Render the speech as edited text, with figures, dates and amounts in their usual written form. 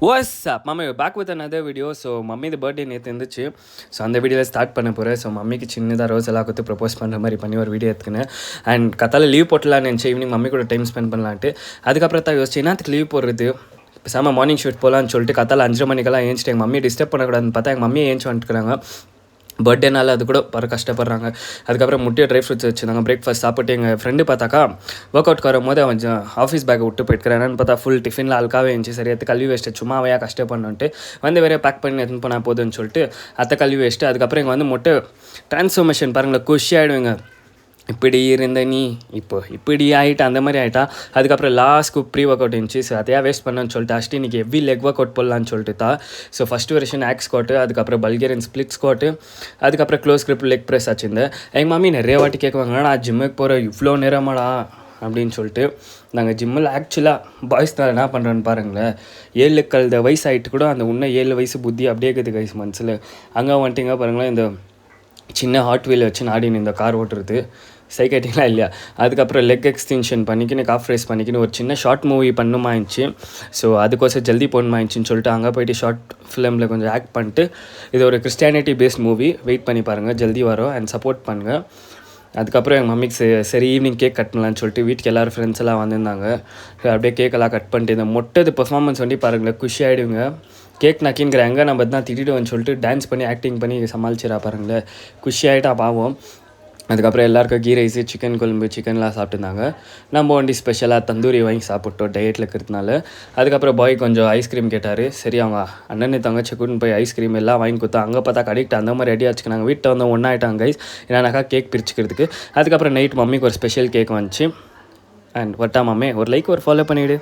Watts up mummy back with another video. So mummy birthday நேற்று இருந்துச்சு. So அந்த வீடியோவில் ஸ்டார்ட் பண்ண போகிறேன். ஸோ மம்மிக்கு சின்னதாக ரோஸ் எல்லாம் கொடுத்து ப்ரப்போஸ் பண்ணுற மாதிரி பண்ணி ஒரு வீடியோ எடுத்துக்கினேன். அண்ட் கத்தால லீவ் போட்டலான்னு நினச்சி ஈவினிங் மம்மி கூட டைம் ஸ்பெண்ட் பண்ணலான்ட்டு. அதுக்கப்புறம் தான் யோசிச்சு என்னத்துக்கு லீவ் போடுறது, பேசாமல் மார்னிங் ஷூட் போகலான்னு சொல்லிட்டு கத்தால 5:30 மணிக்கெல்லாம் ஏஞ்சிட்டு எங்கள் மம்மியை டிஸ்டர்ப் பண்ணக்கூடாதுன்னு பார்த்தா எங்கள் மம்மியை ஏஞ்சி வந்துட்டுருக்காங்க. பர்த்டேனால அது கூட கஷ்டப்படுறாங்க. அதுக்கப்புறம் முட்டையை ட்ரை ஃப்ரூட்ஸ் வச்சுருந்தாங்க. பிரேக்ஃபாஸ்ட் சாப்பிட்டு எங்கள் ஃப்ரெண்டு பார்த்தாக்கா ஒர்க் அவுட் வரும்போது அவன் ஆஃபீஸ் பேக்கை விட்டு போயிட்டுக்கிறேன். என்னன்னு பார்த்தா ஃபுல் டிஃபினில் அழுக்காவே இருந்துச்சு. சரி எடுத்து கல்வி வேஸ்ட்டு சும்மா அவையாக கஷ்டப்படணுன்ட்டு வந்து வேறு பேக் பண்ணி எடுத்துன்னு போனால் போதுன்னு சொல்லிட்டு அத்தை கல்வி வேஸ்ட்டு. அதுக்கப்புறம் இங்கே வந்து முட்டை ட்ரான்ஸ்ஃபர்மேஷன் பாருங்களேன், குஷி ஆகிடுவேங்க. இப்படி இருந்த நீ இப்போ இப்படி ஆகிட்டா அந்த மாதிரி ஆகிட்டா. அதுக்கப்புறம் லாஸ்ட்க்கு ப்ரீ ஒர்க் அவுட் இருந்துச்சு. ஸோ அதையாக வேஸ்ட் பண்ணேன்னு சொல்லிட்டு அஷ்டி இன்றைக்கி ஹெவி லெக் ஒர்க் அவுட் போடலான்னு சொல்லிட்டு தான். So first version hack squat, அதுக்கப்புறம் பல்கேரியன் ஸ்ப்ளிட் ஸ்குவாட்டு, அதுக்கப்புறம் க்ளோஸ் கிரிப் லெக் ப்ரெஸ் ஆச்சுருந்தேன். எங்கள் மாமி நிறைய வாட்டி கேட்குவாங்க, நான் ஜிம்முக்கு போகிறேன் இவ்வளோ நேரமாடா அப்படின்னு சொல்லிட்டு. நாங்கள் ஜிம்மில் ஆக்சுவலாக பாய்ஸ் தான் என்ன பண்ணுறோன்னு பாருங்களேன். 7 கழுத வயசு ஆகிட்டு கூட அந்த இன்னும் 7 வயசு புத்தி அப்படியே இருக்குது கைஸ் மனசில். அங்கே வந்துட்டிங்க பாருங்களேன், இந்த சின்ன ஹாட் வீல் வச்சு நாடின்னு இந்த கார் ஓட்டுறது சைக்கேட்டிங்லாம் இல்லையா. அதுக்கப்புறம் லெக் எக்ஸ்டென்ஷன் பண்ணிக்கின்னு காஃப் ரைஸ் பண்ணிக்கின்னு ஒரு சின்ன ஷார்ட் மூவி பண்ணுமாயிடுச்சு. ஸோ அதுக்கோசம் ஜல்தி போகணுமாயிடுச்சின்னு சொல்லிட்டு அங்கே போய்ட்டு ஷார்ட் ஃபிலிமில் கொஞ்சம் ஆக்ட் பண்ணிட்டு, இது ஒரு கிறிஸ்டியானிட்டி பேஸ்ட் மூவி, வெயிட் பண்ணி பாருங்கள், ஜல்தி வரும் அண்ட் சப்போர்ட் பண்ணுங்கள். அதுக்கப்புறம் எங்கள் மம்மிக்கு சரி ஈவினிங் கேக் கட் பண்ணலான்னு சொல்லிட்டு வீட்டுக்கு எல்லோரும் ஃப்ரெண்ட்ஸ் எல்லாம் வந்திருந்தாங்க. அப்படியே கேக்கெல்லாம் கட் பண்ணிட்டு இந்த மொட்டது பெர்ஃபார்மன்ஸ் வந்து பாருங்களேன், குஷி ஆகிடுங்க. கேக் நக்கிங்கிற எங்கே நம்ம தான் திட்டிடுவோன்னு சொல்லிட்டு டான்ஸ் பண்ணி ஆக்டிங் பண்ணி சமாளிச்சிடா பாருங்களேன், குஷி ஆகிட்டா பாவம். அதுக்கப்புறம் எல்லாருக்கும் கீ ரைஸு, சிக்கன் குழம்பு, சிக்கன்லாம் சாப்பிட்டுருந்தாங்க. நம்ம வண்டி ஸ்பெஷலாக தந்தூரி வாங்கி சாப்பிட்டோம் டயட்டில் இருக்கிறதுனால. அதுக்கப்புறம் பாய் கொஞ்சம் ஐஸ்கிரீம் கேட்டார். சரி அவங்க அண்ணன் தங்கச்சி கூட்டின்னு போய் ஐஸ்கிரீம் எல்லாம் வாங்கி கொடுத்தா. அங்கே பார்த்தா கடிக்ட் அந்த மாதிரி ரெடி ஆச்சுக்கு நாங்கள் வீட்டில் வந்து ஒன்றாயிட்டாங்க கைஸ், என்னன்னாக்கா கேக் பிரிச்சுக்கிறதுக்கு. அதுக்கப்புறம் நைட் மம்மிக்கு ஒரு ஸ்பெஷல் கேக் வந்துச்சு. அண்ட் ஒட்டா மம்மே ஒரு லைக் ஒரு ஃபாலோ பண்ணிவிடு.